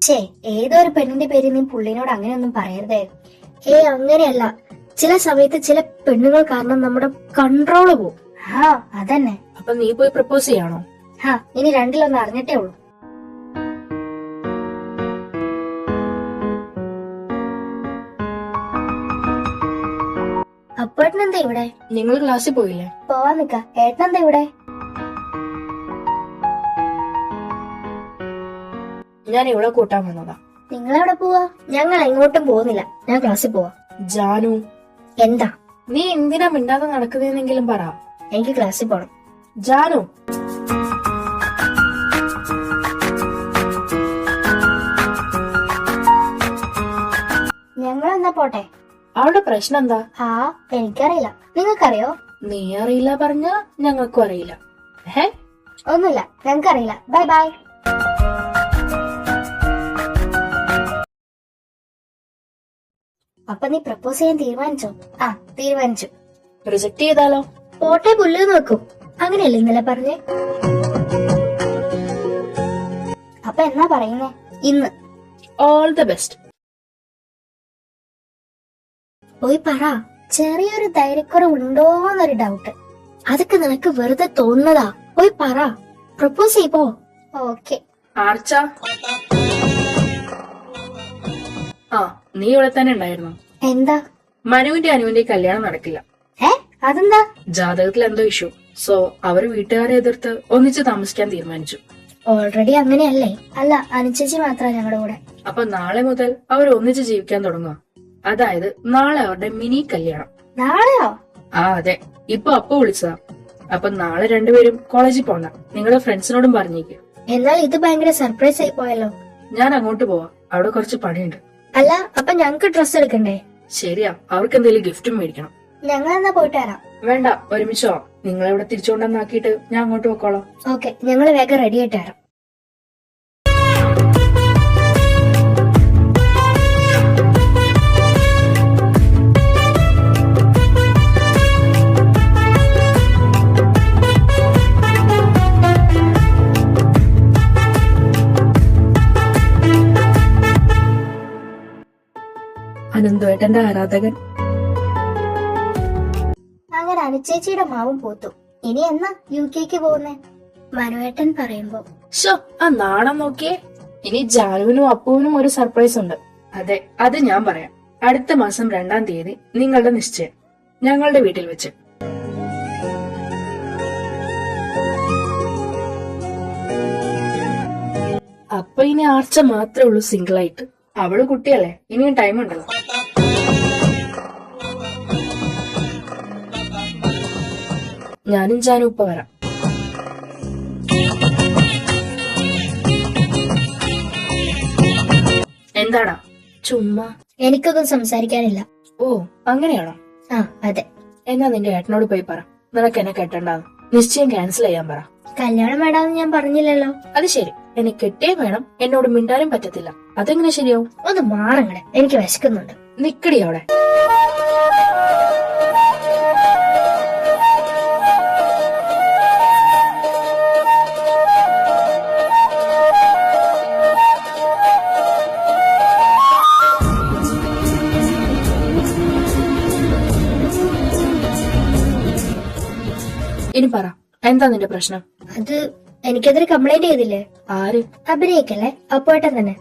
ഛേ, ഏതൊരു പെണ്ണിന്റെ പേര് നീ പുള്ളിനോട് അങ്ങനെയൊന്നും പറയരുതേ. അങ്ങനെയല്ല, ചില സമയത്ത് ചില പെണ്ണുങ്ങൾ കാരണം നമ്മുടെ കൺട്രോള് പോവും. അതന്നെ. അപ്പൊ നീ പോയി പ്രപ്പോസ് ചെയ്യാണോ? ഇനി രണ്ടിലൊന്ന് അറിഞ്ഞിട്ടേ ഉള്ളൂ. അപ്പേട്ടനെന്താ ഇവിടെ? നിങ്ങൾ ക്ലാസ്സിൽ പോയില്ലേ? പോവാൻ നിക്ക. ഏട്ടനെന്താ ഇവിടെ? ഞാൻ ഇവിടെ കൂട്ടാൻ വന്നതാ. നിങ്ങളെവിടെ പോവാ? ഞങ്ങൾ എങ്ങോട്ടും പോകുന്നില്ല, ഞാൻ ക്ലാസ്സിൽ പോവാ. ജാനു, എന്താ? നീ എന്തിനാ മിണ്ടാതെ നടക്കുന്നതെന്നെങ്കിലും പറ. എനിക്ക് ക്ലാസ്സിൽ പോണം. ജാനു, ഞങ്ങളെന്നാ പോട്ടെ. അവളുടെ പ്രശ്നം എന്താ? എനിക്കറിയില്ല. നിങ്ങൾക്കറിയോ? നീ അറിയില്ല പറഞ്ഞ ഞങ്ങൾക്കും അറിയില്ല. ഒന്നുമില്ല, ഞങ്ങൾക്കറിയില്ല. Bye bye. അപ്പൊ നീ പ്രപ്പോസ് ചെയ്യാൻ തീരുമാനിച്ചോ? തീരുമാനിച്ചു. റിജക്ട് ചെയ്താലോ? പോട്ടെ, പുല്ല് നോക്കും. അങ്ങനെയല്ലേ ഇന്നലെ പറഞ്ഞേ? അപ്പൊ എന്നാ പറയുന്നേ? ഇന്ന്. All the best. പോയി പറ. ചെറിയൊരു ധൈര്യക്കുറവുണ്ടോന്നൊരു ഡൗട്ട്. അതൊക്കെ നിനക്ക് വെറുതെ തോന്നുന്നതാ. പോയി പറ. പ്രപ്പോസ് ചെയ്യപ്പോ. ഓക്കെ. ആർച്ച, നീ ഇവിടെ തന്നെ ഉണ്ടായിരുന്നു. എന്താ? മനുവിന്റെ അനുവിന്റെ കല്യാണം നടക്കില്ല. അതെന്താ? ജാതകത്തിൽ എന്തോ ഇഷ്യൂ. സോ അവര് വീട്ടുകാരെ എതിർത്ത് ഒന്നിച്ച് താമസിക്കാൻ തീരുമാനിച്ചു. ഓൾറെഡി അങ്ങനെയല്ലേ? അല്ല, അനുചേച്ചി മാത്രമാണ് ഞങ്ങളുടെ കൂടെ. അപ്പൊ നാളെ മുതൽ അവർ ഒന്നിച്ച് ജീവിക്കാൻ തുടങ്ങുക. അതായത് നാളെ അവരുടെ മിനി കല്യാണം. നാളെയോ? അതെ. ഇപ്പൊ അപ്പ വിളിച്ചതാ. അപ്പൊ നാളെ രണ്ടുപേരും കോളേജിൽ പോണ്ട. നിങ്ങളുടെ ഫ്രണ്ട്സിനോടും പറഞ്ഞേക്ക്. എന്നാൽ ഇത് ഭയങ്കര സർപ്രൈസ് ആയി പോയല്ലോ. ഞാൻ അങ്ങോട്ട് പോവാ. അവിടെ കുറച്ച് പണിയുണ്ട്. അല്ല, അപ്പൊ ഞങ്ങക്ക് ഡ്രസ് എടുക്കണ്ടേ? ശരിയാ, അവർക്ക് എന്തെങ്കിലും ഗിഫ്റ്റും മേടിക്കണം. ഞങ്ങൾ എന്നാ പോയിട്ട് വരാം. വേണ്ട, ഒരുമിച്ചോ. നിങ്ങളെവിടെ തിരിച്ചുകൊണ്ടെന്നാക്കിയിട്ട് ഞാൻ അങ്ങോട്ട് പോക്കോളാം. ഓക്കെ, ഞങ്ങള് വേഗം റെഡി ആയിട്ട് വരാം. അനന്തുവേട്ടന്റെ ആരാധകൻ. അങ്ങനെ അനുചേച്ചിയുടെ മാവും പോത്തു. ഇനി എന്നാ UK പോകുന്നേ? മനുവേട്ടൻ പറയുമ്പോ. ആ നാണം നോക്കിയേ. ഇനി ജാനുവിനും അപ്പുവിനും ഒരു സർപ്രൈസ് ഉണ്ട്. അതെ, അത് ഞാൻ പറയാം. അടുത്ത മാസം 2-ാം തീയതി നിങ്ങളുടെ നിശ്ചയം ഞങ്ങളുടെ വീട്ടിൽ വെച്ച്. അപ്പൊ ഇനി ആർച്ച മാത്രമേ ഉള്ളൂ സിംഗിൾ ആയിട്ട്. അവള് കുട്ടിയല്ലേ, ഇനിയും ടൈം ഉണ്ടല്ലോ. ഞാനും ജാനും ഇപ്പൊ വരാം. എന്താടാ? ചുമ്മാ. എനിക്കൊന്നും സംസാരിക്കാനില്ല. ഓ, അങ്ങനെയാണോ? അതെ. എന്നാ നിന്റെ ഏട്ടനോട് പോയി പറ, നിനക്ക് എന്നെ കെട്ടണ്ടാന്ന്. നിശ്ചയം ക്യാൻസൽ ചെയ്യാൻ പറ. കല്യാണം വേണ്ടാന്ന് ഞാൻ പറഞ്ഞില്ലല്ലോ. അത് ശരി, എനിക്ക് കെട്ടേ വേണം. എന്നോട് മിണ്ടാനും പറ്റത്തില്ല. അതെങ്ങനെ ശരിയാവും? ഒന്ന് മാറങ്ങടെ, എനിക്ക് വിശക്കുന്നുണ്ട്. നിക്കടി അവിടെ. ഇനി പറ, എന്താ നിന്റെ പ്രശ്നം? അത് എനിക്കെതിരെ കംപ്ലൈന്റ് ചെയ്തില്ലേ? ആര്? അഭിനയിക്കല്ലേ, അപ്പോട്ടൻ തന്നെ.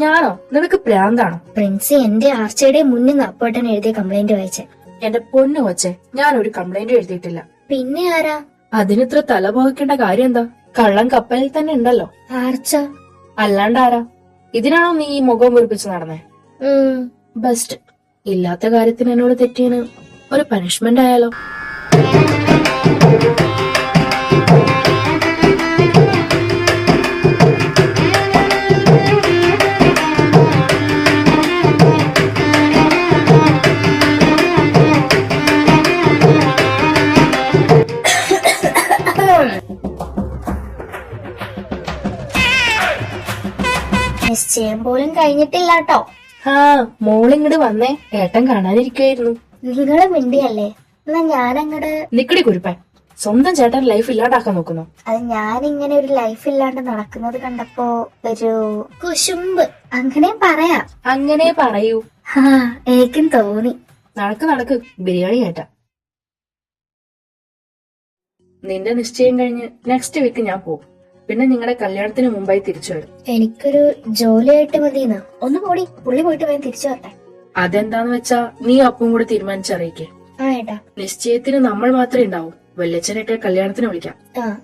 ഞാനോ? നിനക്ക് പ്രാന്താണോ? പ്രിൻസി എന്റെ ആർച്ചയുടെ മുന്നിൽ അപ്പോട്ടൻ എഴുതിയ കംപ്ലൈന്റ് വായിച്ചേ. എന്റെ പൊന്നു കൊച്ചെ, ഞാനൊരു കംപ്ലൈന്റ് എഴുതിയിട്ടില്ല. പിന്നെ ആരാ? അതിനിത്ര തല പോകേണ്ട കാര്യം എന്താ? കള്ളം കപ്പലിൽ തന്നെ ഉണ്ടല്ലോ. ആർച്ച അല്ലാണ്ട് ആരാ? ഇതിനാണോ നീ ഈ മുഖം വീർപ്പിച്ച് നടന്നേ? ബെസ്റ്റ്. ഇല്ലാത്ത കാര്യത്തിന് എന്നോട് തെറ്റിയതിന് ഒരു പനിഷ്മെന്റ് ആയാലോ? നിശ്ചയം പോലും കഴിഞ്ഞിട്ടില്ലാട്ടോ. മോളിങ്ങട് വന്നേ, ഏട്ടൻ കാണാനിരിക്കുവായിരുന്നു. നിങ്ങള് മിണ്ടിയല്ലേ? എന്നാ ഞാനങ്ങട്. നിക്കടി കുരുപ്പൻ, സ്വന്തം ചേട്ടൻ ലൈഫ് ഇല്ലാണ്ടാക്കാൻ നോക്കുന്നു. അത് ഞാനിങ്ങനെ ഒരു ലൈഫ് ഇല്ലാണ്ട് നടക്കുന്നത് കണ്ടപ്പോ ഒരു കുശുമ്പ് അങ്ങനെ പറയാ. അങ്ങനെ പറയൂ. എനിക്കും തോന്നി. നടക്ക് ബിരിയാണി കേട്ടാ. നിന്റെ നിശ്ചയം കഴിഞ്ഞ് നെക്സ്റ്റ് വീക്ക് ഞാൻ പോകും. പിന്നെ നിങ്ങളുടെ കല്യാണത്തിന് മുമ്പായി തിരിച്ചു വരും. എനിക്കൊരു ജോലിയായിട്ട് മതിയെന്ന്. ഒന്ന് പോടി, പുള്ളി പോയിട്ട് വേഗം തിരിച്ചു വരട്ടെ. അതെന്താന്ന് വെച്ചാ നീ അപ്പും കൂടെ തീരുമാനിച്ചറിയിക്കേ. ഏട്ടാ. നിശ്ചയത്തിന് നമ്മൾ മാത്രമേ ഉണ്ടാവൂ. വല്യച്ഛനായിട്ട് കല്യാണത്തിന് വിളിക്കാം.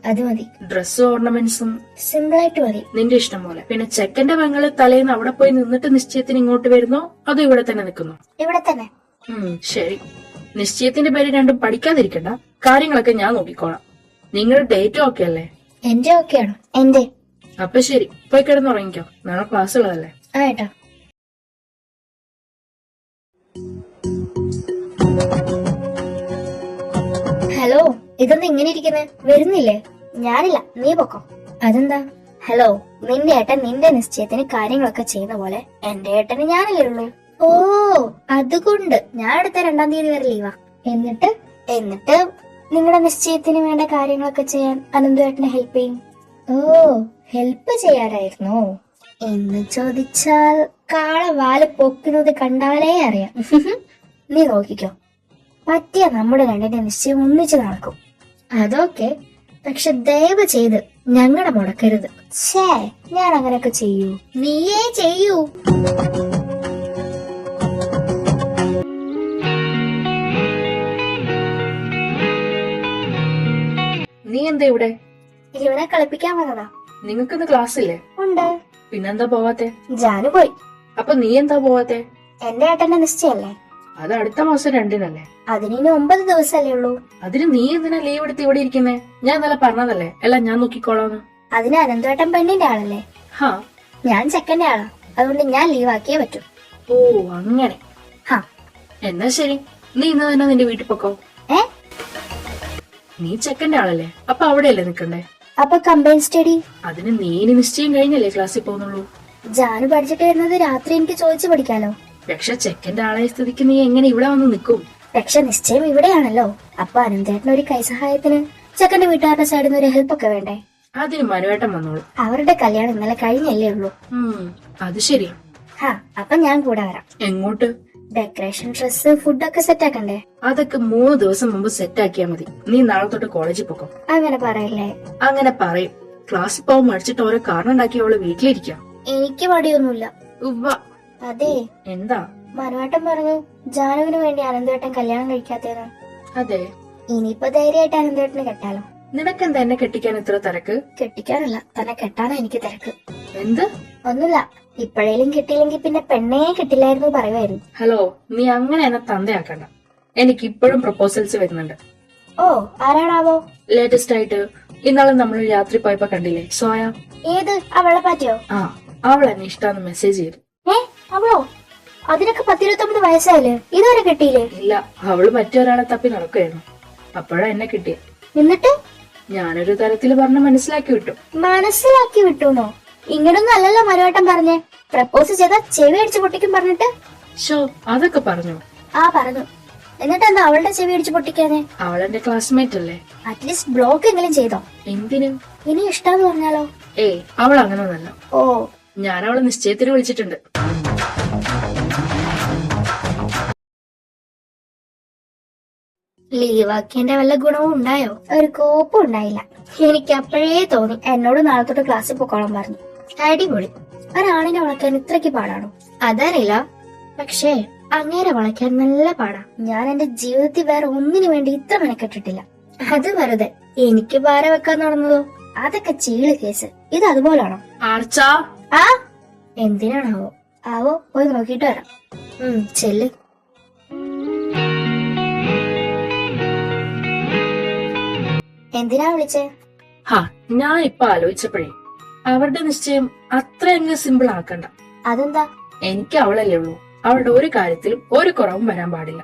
അത് മതി. ഡ്രസ്സും ഓർണമെന്റ്സും സിമ്പിൾ ആയിട്ട് മതി. നിന്റെ ഇഷ്ടം പോലെ. പിന്നെ ചെക്കന്റെ പെങ്ങള് തലേന്ന് അവിടെ പോയി നിന്നിട്ട് നിശ്ചയത്തിന് ഇങ്ങോട്ട് വരുന്നോ അതോ ഇവിടെ തന്നെ നിൽക്കുന്നോ? ഇവിടെ തന്നെ. ശരി. നിശ്ചയത്തിന്റെ പേര് രണ്ടും പഠിക്കാതിരിക്കണ്ട. കാര്യങ്ങളൊക്കെ ഞാൻ നോക്കിക്കോളാം. നിങ്ങളുടെ ഡേറ്റും ഓക്കെ അല്ലേ? എന്റെ ഓക്കെയാണോ? എന്റെ. അപ്പൊ ശരി, പോയി കിടന്നുറങ്ങിക്കോ. നാളെ ക്ലാസ് ഉള്ളതല്ലേ. ഏട്ടാ. ഹലോ, ഇതൊന്നും ഇങ്ങനെ ഇരിക്കുന്നേ? വരുന്നില്ലേ? ഞാനില്ല, നീ പൊക്കോ. അതെന്താ? ഹലോ, നിന്റെ ഏട്ടൻ നിന്റെ നിശ്ചയത്തിന് കാര്യങ്ങളൊക്കെ ചെയ്യുന്ന പോലെ എന്റെ ഏട്ടന് ഞാനല്ലേ ഉള്ളൂ. ഓ, അതുകൊണ്ട് ഞാൻ അടുത്ത 2-ാം തീയതി വരെ ലീവാ. എന്നിട്ട് നിങ്ങളുടെ നിശ്ചയത്തിന് വേണ്ട കാര്യങ്ങളൊക്കെ ചെയ്യാൻ അനന്തേട്ടനെ ഹെൽപ്പ് ചെയ്യും. ഓ, ഹെൽപ്പ് ചെയ്യാനായിരുന്നോ എന്ന് ചോദിച്ചാൽ കാള വാല് പൊക്കുന്നത് കണ്ടാലേ അറിയാം. നീ നോക്കിക്കോ, പറ്റിയ നമ്മുടെ രണ്ടിന്റെ നിശ്ചയം ഒന്നിച്ച് നടക്കും. അതൊക്കെ, പക്ഷെ ദയവ് ചെയ്ത് ഞങ്ങളുടെ മുടക്കരുത്. ഛേ, ഞാൻ അങ്ങനെയൊക്കെ ചെയ്യൂ? നീയേ ചെയ്യൂ. നീ എന്താ ഇവിടെ? ഇവനെ കളിപ്പിക്കാൻ വന്നതാ. നിങ്ങൾക്കിന്ന് ക്ലാസ് ഇല്ലേ? ഉണ്ട്. പിന്നെന്താ പോവാത്തെ? ജാനു പോയി. അപ്പൊ നീ എന്താ പോവാത്തെ? എന്റെ ഏട്ടന്റെ നിശ്ചയല്ലേ? അത് അടുത്ത മാസം 2-നല്ലേ? അതിന് 9 ദിവസമല്ലേ ഉള്ളൂ. അതിന് നീ എന്തിനാ ലീവ് എടുത്ത് ഇവിടെ ഇരിക്കുന്നേ? ഞാൻ ഇന്നലെ പറഞ്ഞതല്ലേ എല്ലാം ഞാൻ നോക്കിക്കോളാന്ന്. അതിന് അനന്തേട്ടൻ പെണ്ണിന്റെ ആളല്ലേ? ഞാൻ ചെക്കന്റെ ആളാ. അതുകൊണ്ട് ഞാൻ ലീവാക്കിയേ പറ്റൂ. ഓ, അങ്ങനെ. എന്നാ ശരി, നീ ഇന്ന് തന്നെ നിന്റെ വീട്ടിൽ പൊക്കോ. നീ ചെക്കന്റെ ആളല്ലേ, അപ്പൊ അവിടെയല്ലേ നിക്കണ്ടേ? അപ്പൊ കമ്പൈൻ സ്റ്റഡി? അതിന് നീ ഇനി നിശ്ചയം കഴിഞ്ഞല്ലേ ക്ലാസ്സിൽ പോകുന്നുള്ളൂ. ജാനു പഠിച്ചിട്ട് വരുന്നത് രാത്രി എനിക്ക് ചോദിച്ചു പഠിക്കാലോ. പക്ഷെ ചെക്കന്റെ ആളെ സ്ഥിതിക്ക് നീ എങ്ങനെ ഇവിടെ വന്ന് നിൽക്കും? പക്ഷെ നിശ്ചയം ഇവിടെയാണല്ലോ. അപ്പൊ അനന്തേട്ടന് ഒരു കൈസഹായത്തിന് ചെക്കന്റെ വീട്ടുകാരുടെ സൈഡിൽ നിന്ന് ഒരു ഹെൽപ്പ് ഒക്കെ വേണ്ടേ? അതിന് മനുവേട്ടൻ വന്നോളൂ. അവരുടെ കല്യാണം ഇന്നലെ കഴിഞ്ഞല്ലേ ഉള്ളൂ. അത് ശരി. അപ്പൊ ഞാൻ കൂടെ വരാം. എങ്ങോട്ട്? ഡെക്കറേഷൻ, ഡ്രസ്, ഫുഡൊക്കെ സെറ്റ് ആക്കണ്ടേ? അതൊക്കെ 3 ദിവസം മുമ്പ് സെറ്റ് ആക്കിയാ മതി. നീ നാളെ തൊട്ട് കോളേജിൽ പോക്കോ. അങ്ങനെ പറയല്ലേ. അങ്ങനെ പറയും. ക്ലാസ്സിൽ പോകാൻ മടിച്ചിട്ട് ഓരോ കാരണം ഉണ്ടാക്കി അവള് വീട്ടിലിരിക്കാം. എനിക്ക് മടിയൊന്നുമില്ല. അതെ. എന്താ? മനുവേട്ടൻ പറഞ്ഞു ജാനുവിന് വേണ്ടി അനന്തേട്ടൻ കല്യാണം കഴിക്കാത്തേന്ന്. അതെ. ഇനിയിപ്പോ ധൈര്യമായിട്ട് അനന്തേട്ടന് കെട്ടാലോ. നിനക്കെന്താ എന്നെ കെട്ടിക്കാൻ ഇത്ര തിരക്ക്? കെട്ടിക്കാനല്ല, തന്നെ കെട്ടാനാ എനിക്ക് തിരക്ക്. എന്ത്? ഒന്നുമില്ല. ഇപ്പോഴേലും കിട്ടിയില്ലെങ്കിൽ പിന്നെ പെണ്ണേ കിട്ടില്ലായിരുന്നു പറയുമായിരുന്നു. ഹലോ, നീ അങ്ങനെ എന്നെ തന്തയാക്കണ്ട. എനിക്ക് ഇപ്പോഴും പ്രപ്പോസൽസ് വരുന്നുണ്ട്. ഓ, ആരാണാവോ? ലേറ്റസ്റ്റ് ആയിട്ട് ഇന്നാളെ നമ്മൾ രാത്രി പോയപ്പോ കണ്ടില്ലേ, സോയ. ഏത്? അവളെ പറ്റിയോ? അവൾ എന്നെ ഇഷ്ടാന്ന് മെസ്സേജ് ചെയ്തു. അവളോ? അതിനൊക്കെ 10-29 വയസ്സായില്ലേ? ഇതുവരെ കിട്ടിയില്ലേ? ഇല്ല, അവള് മറ്റൊരാളെ തപ്പി നടക്കുകയായിരുന്നു. അപ്പോഴാ എന്നെ കിട്ടിയ. എന്നിട്ട് ഞാനൊരു തരത്തിൽ പറഞ്ഞ് മനസ്സിലാക്കി വിട്ടു. മനസ്സിലാക്കി വിട്ടുന്നോ? ഇങ്ങനൊന്നും അല്ലല്ലോ മനുവേട്ടൻ പറഞ്ഞേ. പ്രപ്പോസ് ചെയ്താ ചെവി അടിച്ചു പൊട്ടിക്കും പറഞ്ഞിട്ട്. അതൊക്കെ പറഞ്ഞു. പറഞ്ഞു. എന്നിട്ട് എന്താ അവളുടെ ചെവി അടിച്ചു പൊട്ടിക്കാനേ? അവളെന്റെ ക്ലാസ്മേറ്റ് അല്ലേ. അറ്റ്ലീസ്റ്റ് ബ്ലോക്ക് എങ്കിലും ചെയ്തോ? എന്തിനു? ഇനി ഇഷ്ടാന്ന് പറഞ്ഞാലോ? അവൾ അങ്ങനൊന്നല്ല. ഓ, ഞാൻ അവളെ നിശ്ചയത്തിന് വിളിച്ചിട്ടുണ്ട്. ലീവാക്കിയതിന്റെ വല്ല ഗുണവും ഉണ്ടായോ? ഒരു കോപ്പും ഉണ്ടായില്ല. എനിക്ക് അപ്പോഴേ തോന്നി എന്നോട് നാളെ തൊട്ട് ക്ലാസ്സിൽ പൊക്കോളം പറഞ്ഞു. അടിപൊളി. ഒരാണിനെ വളയ്ക്കാൻ ഇത്രയ്ക്ക് പാടാണോ? അതറിയില്ല, പക്ഷേ അങ്ങേരെ വളയ്ക്കാൻ നല്ല പാടാ. ഞാൻ എന്റെ ജീവിതത്തിൽ വേറെ ഒന്നിനു വേണ്ടി ഇത്ര മെനക്കെട്ടിട്ടില്ല. അത് വെറുതെ എനിക്ക് ഭാര വെക്കാൻ നടന്നതോ? അതൊക്കെ ചീള് കേസ്. ഇത് അതുപോലാണോ? എന്തിനാണാവോ? പോയി നോക്കിട്ട് വരാം. ചെല്ല്. എന്തിനാ വിളിച്ചേ? ഞാൻ ഇപ്പൊ ആലോചിച്ചപ്പോഴേ അവരുടെ നിശ്ചയം അത്ര അങ്ങ് സിമ്പിൾ ആക്കണ്ട. അതെന്താ? എനിക്ക് അവളല്ലേ ഉള്ളൂ. അവളുടെ ഒരു കാര്യത്തിലും ഒരു കുറവും വരാൻ പാടില്ല.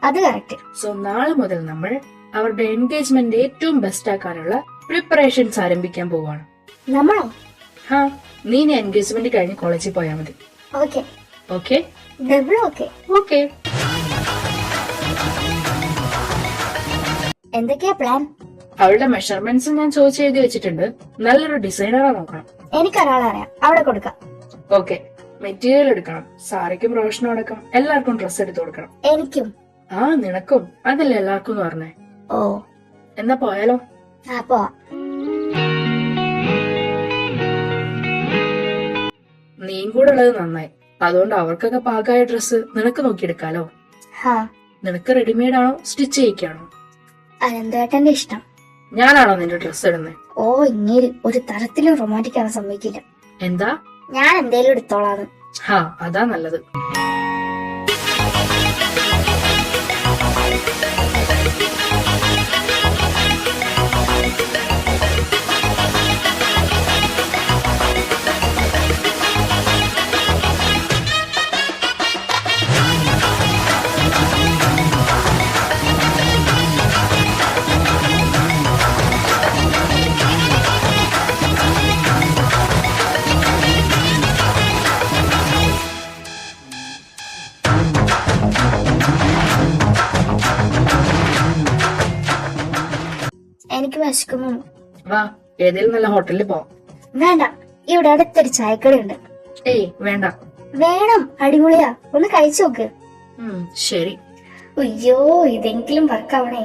അത് കറക്റ്റ്. സോ നാളെ മുതൽ നമ്മൾ അവരുടെ എൻഗേജ്മെന്റ് ഏറ്റവും ബെസ്റ്റ് ആക്കാനുള്ള പ്രിപ്പറേഷൻസ് ആരംഭിക്കാൻ പോവാണ്. നമ്മളോ? നീ എൻഗേജ്മെന്റ് കഴിഞ്ഞ് കോളേജിൽ പോയാൽ മതി. Okay. Okay. Double okay. Okay. എന്തൊക്കെയാ പ്ലാൻ? അവളുടെ മെഷർമെന്റ്സ് ഞാൻ ചോദിച്ചെഴുതി വെച്ചിട്ടുണ്ട്. നല്ലൊരു ഡിസൈനറെ നോക്കണം. എനിക്കൊരാളെ അറിയാം, അവിടെ കൊടുക്കാം. ഓക്കെ, മെറ്റീരിയൽ എടുക്കണം. സാരിക്കും റോഷനും അടക്കം എല്ലാവർക്കും ഡ്രസ്സ് എടുത്തു കൊടുക്കണം. എനിക്കും. ആ, നിനക്കും. അതല്ലേ എല്ലാവർക്കും എന്ന് പറഞ്ഞേ. ഓ, എന്നാ പോയാലോ? അപ്പോ നീയും കൂടെ ഉള്ളത് നന്നായി. അതുകൊണ്ട് അവർക്കൊക്കെ പാകമായ ഡ്രസ്സ് നിനക്ക് നോക്കിയെടുക്കാലോ. ഹാ, നിനക്ക് റെഡിമെയ്ഡ് ആണോ സ്റ്റിച്ച് ചെയ്യിക്കാണോ? അനന്തേട്ടന്റെ ഇഷ്ടം. ഞാനാണോ നിന്റെ ഡ്രസ്സ് ഇടുന്നത്? ഓ, ഇങ്ങനെ ഒരു തരത്തിലും റൊമാൻറ്റിക് ആവാൻ സമ്മതിക്കില്ല. എന്താ? ഞാൻ എന്തേലും എടുത്തോളാന്ന്. ഹാ, അതാ നല്ലത്. എനിക്ക് വിശക്കുന്നു. വാ, ഏതെങ്കിലും നല്ല ഹോട്ടലിൽ പോവാം. വേണ്ട, ഇവിടെ അടുത്തൊരു ചായക്കടയുണ്ട്. ഏയ് വേണ്ട. വേണം, അടിപൊളിയാ, ഒന്ന് കഴിച്ചു നോക്ക്. ശരി. അയ്യോ, ഇതെങ്കിലും വർക്കാവണേ.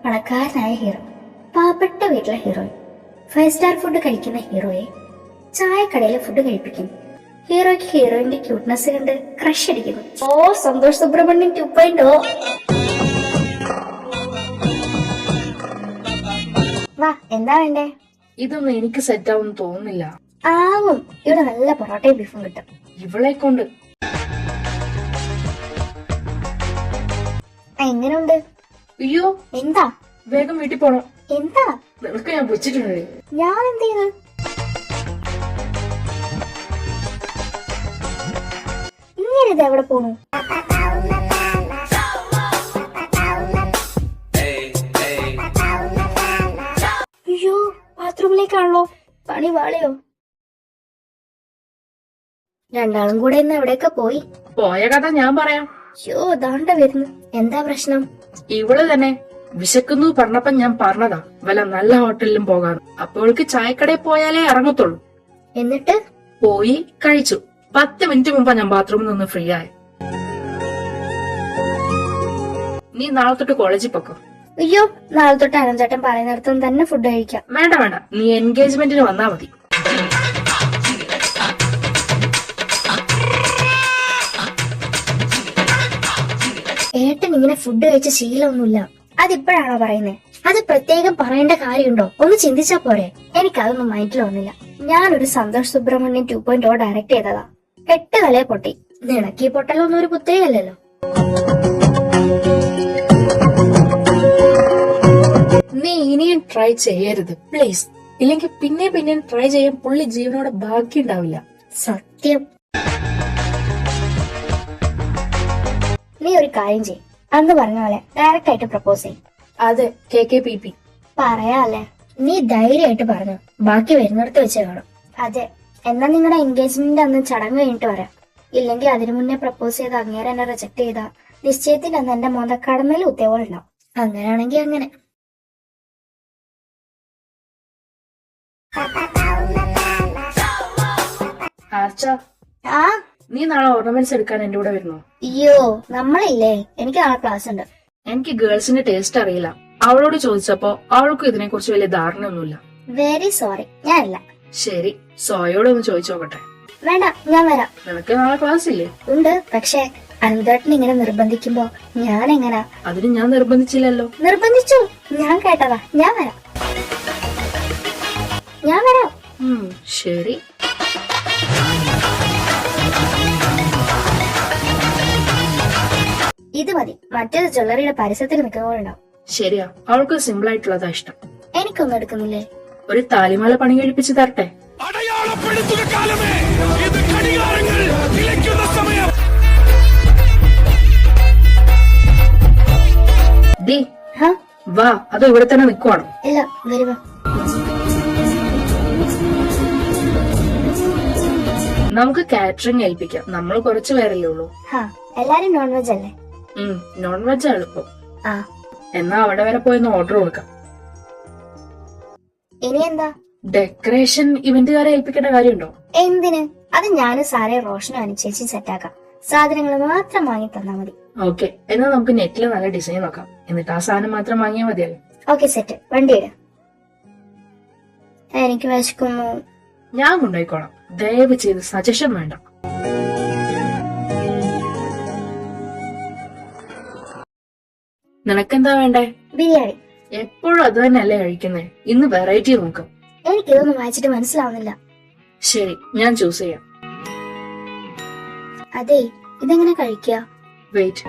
പണക്കാരനായ ഹീറോ, പാവപ്പെട്ട വീട്ടിലെ ഹീറോയിൻ, 5 സ്റ്റാർ ഫുഡ് കഴിക്കുന്ന ഹീറോയെ ചായക്കടയിലെ ഫുഡ് കഴിപ്പിക്കും. ഹീറോയ്ക്ക് ഹീറോയിന്റെ ക്യൂട്ട്നെസ് കണ്ട് ക്രഷ് അടിക്കുന്നു. ഓ, സന്തോഷ് സുബ്രഹ്മണ്യൻ 2.0. വാ, എന്താ വേണ്ടേ? ഇതൊന്നും എനിക്ക് സെറ്റ് ആവുമെന്ന് തോന്നുന്നില്ല. ആവും, ഇവിടെ നല്ല പൊറോട്ടയും ബീഫും കിട്ടും. ഇവളെ കൊണ്ട് എങ്ങനെയുണ്ട്? അയ്യോ, എന്താ? വേഗം വീട്ടിൽ പോണം. എന്താ? നിനക്ക് ഞാൻ വെച്ചിട്ടുണ്ട്. ഞാൻ എന്ത് ചെയ്ത്? ഇങ്ങനെ ഇത് എവിടെ പോണു? അയ്യോ, ബാത്റൂമിലേക്കാണല്ലോ. പണി വാളിയോ? രണ്ടാളും കൂടെ ഇന്ന് എവിടെയൊക്കെ പോയി? പോയ കഥ ഞാൻ പറയാം. അയ്യോ, ദാണ്ട വരുന്നു. എന്താ പ്രശ്നം? ഇവള് തന്നെ വിശക്കുന്നു പറഞ്ഞപ്പോ ഞാൻ പറഞ്ഞതാ വല്ല നല്ല ഹോട്ടലിലും പോകാൻ. അപ്പോൾക്ക് ചായക്കടയിൽ പോയാലേ ഇറങ്ങത്തുള്ളൂ. എന്നിട്ട് പോയി കഴിച്ചു. 10 മിനിറ്റ് മുമ്പാ ഞാൻ ബാത്റൂമിൽ നിന്ന് ഫ്രീ ആയി. നീ നാളെ തൊട്ട് കോളേജിൽ പൊക്കോ. അയ്യോ, നാളെ തൊട്ട് അനന്തേട്ടൻ പറയുന്നിടത്തും തന്നെ ഫുഡ് കഴിക്കാം. വേണ്ട വേണ്ട, നീ എൻഗേജ്മെന്റിന് വന്നാ മതി. ഏട്ടൻ ഇങ്ങനെ ഫുഡ് കഴിച്ച ശീലമൊന്നുമില്ല. അതിപ്പോഴാണോ പറയുന്നേ? അത് പ്രത്യേകം പറയേണ്ട കാര്യമുണ്ടോ? ഒന്ന് ചിന്തിച്ചാ പോരെ. എനിക്കതൊന്നും മൈൻഡിൽ വന്നില്ല. ഞാനൊരു സന്തോഷ് സുബ്രഹ്മണ്യൻ 2.0 ഡയറക്ട് ചെയ്തതാ. 8 തലയെ പൊട്ടി. നിനക്ക് ഈ പൊട്ടലൊന്നും ഒരു പുത്തേയല്ലല്ലോ. നീ ഇനിയും ട്രൈ ചെയ്യരുത് പ്ലീസ്. ഇല്ലെങ്കിൽ പിന്നെ ട്രൈ ചെയ്യാൻ പുള്ളി ജീവനോടെ ബാക്കിയുണ്ടാവില്ല. സത്യം. നീ ഒരു കാര്യം ചെയ്യും, അന്ന് പറഞ്ഞ പോലെ ഡയറക്റ്റ് ആയിട്ട് പ്രപ്പോസ് ചെയ്യും. അതെ, KKPP പറയാല്ലേ. നീ ധൈര്യമായിട്ട് പറഞ്ഞു, ബാക്കി വരുന്നിടത്ത് വെച്ച് കാണും. അതെ, എന്നാ നിങ്ങളുടെ എൻഗേജ്മെന്റ് അന്ന് ചടങ്ങ് കഴിഞ്ഞിട്ട് വരാം. ഇല്ലെങ്കിൽ അതിനു മുന്നേ പ്രപ്പോസ് ചെയ്ത് അങ്ങേരെ എന്നെ റിജക്ട് ചെയ്താ നിശ്ചയത്തിൽ അന്ന് എന്റെ മോന്തക്കടന്നേലും ഉത്തേവൾ ഉണ്ടാവും. അങ്ങനെയാണെങ്കിൽ അങ്ങനെ. ആർച്ച, ആ, നീ നാളെ ഓർണമെന്റ്സ് എടുക്കാൻ എന്റെ കൂടെ വരുന്നോ? അയ്യോ, നമ്മളില്ലേ, എനിക്ക് നാളെ ക്ലാസ് ഉണ്ട്. എനിക്ക് ഗേൾസിന്റെ ടേസ്റ്റ് അറിയില്ല. അവളോട് ചോദിച്ചപ്പോ അവൾക്കും ഇതിനെ കുറിച്ച് വലിയ ധാരണയൊന്നുമില്ല. വെരി സോറി, ഞാനില്ല. ശരി, സോയോടൊന്ന് ചോദിച്ചു നോക്കട്ടെ. വേണ്ട, ഞാൻ വരാം. നിനക്ക് നാളെ ക്ലാസ് ഇല്ലേ? ഉണ്ട്, പക്ഷെ അനന്തേട്ടൻ ഇങ്ങനെ നിർബന്ധിക്കുമ്പോ ഞാൻ എങ്ങനാ? അതിന് ഞാൻ നിർബന്ധിച്ചില്ലല്ലോ. നിർബന്ധിച്ചു, ഞാൻ കേട്ടതാ. ഞാൻ വരാം. ശരി. ഇത് മതി. മറ്റേത് ജ്വല്ലറിയുടെ പരിസരത്തിൽ നിൽക്കുന്നവരുണ്ടാവും. ശരിയാ, അവൾക്ക് സിമ്പിൾ ആയിട്ടുള്ളതാ ഇഷ്ടം. എനിക്കൊന്നും എടുക്കുന്നില്ലേ? ഒരു താലിമാല പണി കഴിപ്പിച്ച് തരട്ടെ? ഡി, വാ. അതോ ഇവിടെ തന്നെ നിക്കുവാണോ? ഇല്ല, വരുവാ. നമുക്ക് കാറ്ററിംഗ് ഏൽപ്പിക്കാം. നമ്മൾ കുറച്ചു പേരല്ലേ ഉള്ളൂ. എല്ലാരും നോൺ വെജ് അല്ലേ? നോൺ വെജ് എളുപ്പം. എന്നാ അവിടെ വരെ പോയി ഓർഡർ കൊടുക്കാം. ഇനി എന്താ? ഡെക്കറേഷൻ ഇവന്റുകാരെ ഏൽപ്പിക്കേണ്ട കാര്യമുണ്ടോ? എന്തിന്? അത് ഞാനും സാറേ റോഷനും അനുചേച്ചി സെറ്റാക്കാം. സാധനങ്ങൾ മാത്രം വാങ്ങി തന്നാ മതി. ഓക്കെ, എന്നാ നമുക്ക് നെറ്റിൽ നല്ല ഡിസൈൻ നോക്കാം. എന്നിട്ട് ആ സാധനം മാത്രം വാങ്ങിയാൽ മതിയല്ലോ. Okay, set. വണ്ടി ഇടാം. എനിക്ക് വിശക്കുന്നു. ഞാൻ കൊണ്ടുപോയിക്കോളാം. ദയവ് ചെയ്ത് സജഷൻ വേണ്ട. നിനക്കെന്താ വേണ്ടേ? ബിരിയാണി. എപ്പോഴും അത് തന്നെയല്ലേ കഴിക്കുന്നേ? ഇന്ന് വെറൈറ്റി നോക്കാം. എനിക്കിതൊന്നും വായിച്ചിട്ട് മനസ്സിലാവുന്നില്ല. ശരി, ഞാൻ ചൂസ് ചെയ്യാം. അതെ, ഇതെങ്ങനെ കഴിക്കുക? വെയിറ്റ്.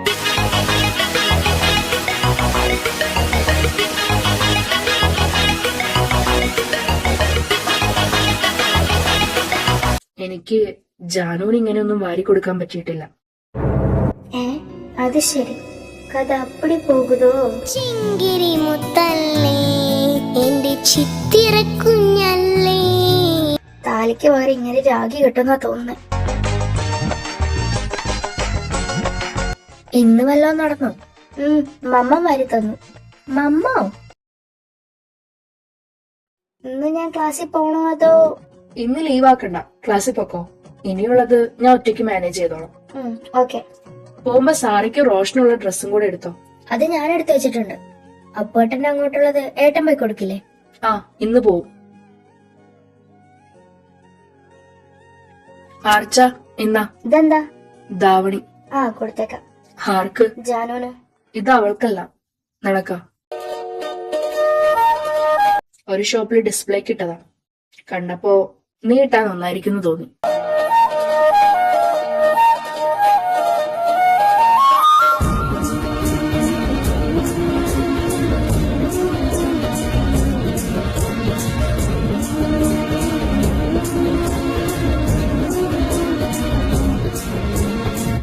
എനിക്ക് ജാനുവിന് ഇങ്ങനെയൊന്നും വാരി കൊടുക്കാൻ പറ്റിയിട്ടില്ല. അത് ശരി. കഥ അപ്പടി പോകുതോ? ചിങ്കിരി മുത്തല്ലേ എന്റെ ചിത്തിര കുഞ്ഞല്ലേ. താലിക്ക് വേറെ ഇങ്ങനെ രാഗി കിട്ടുന്ന തോന്നുന്നു. ഇന്ന് വല്ലതും നടന്നു? മമ്മ വാരി തന്നു. മമ്മോ? ഇന്ന് ഞാൻ ക്ലാസ്സിൽ പോണോ അതോ? ഇന്ന് ലീവാക്കണ്ട, ക്ലാസ്സിൽ പൊക്കോ. ഇനിയുള്ളത് ഞാൻ ഒറ്റയ്ക്ക് മാനേജ് ചെയ്തോളാം. ഓക്കെ. പോകുമ്പോ സാറിക്ക് റോഷനുള്ള ഡ്രസ്സും കൂടെ എടുത്തോ. അത് ഞാൻ എടുത്തു വെച്ചിട്ടുണ്ട്. അപ്പേട്ടന്റെ അങ്ങോട്ടുള്ളത് ഏട്ടൻ പോയി കൊടുക്കില്ലേ? ആ, ഇന്ന് പോവും. ആർച്ച, എന്നാ ഇതെന്താ? ധാവണി. കൊടുത്തേക്കാം. ആർക്ക്? ജാനുവിന്. ഇത് അവൾക്കല്ല, നടക്ക. ഒരു ഷോപ്പിൽ ഡിസ്പ്ലേക്ക് ഇട്ടതാ. കണ്ടപ്പോ നീ ഇട്ടാ നന്നായിരിക്കുന്നു തോന്നി.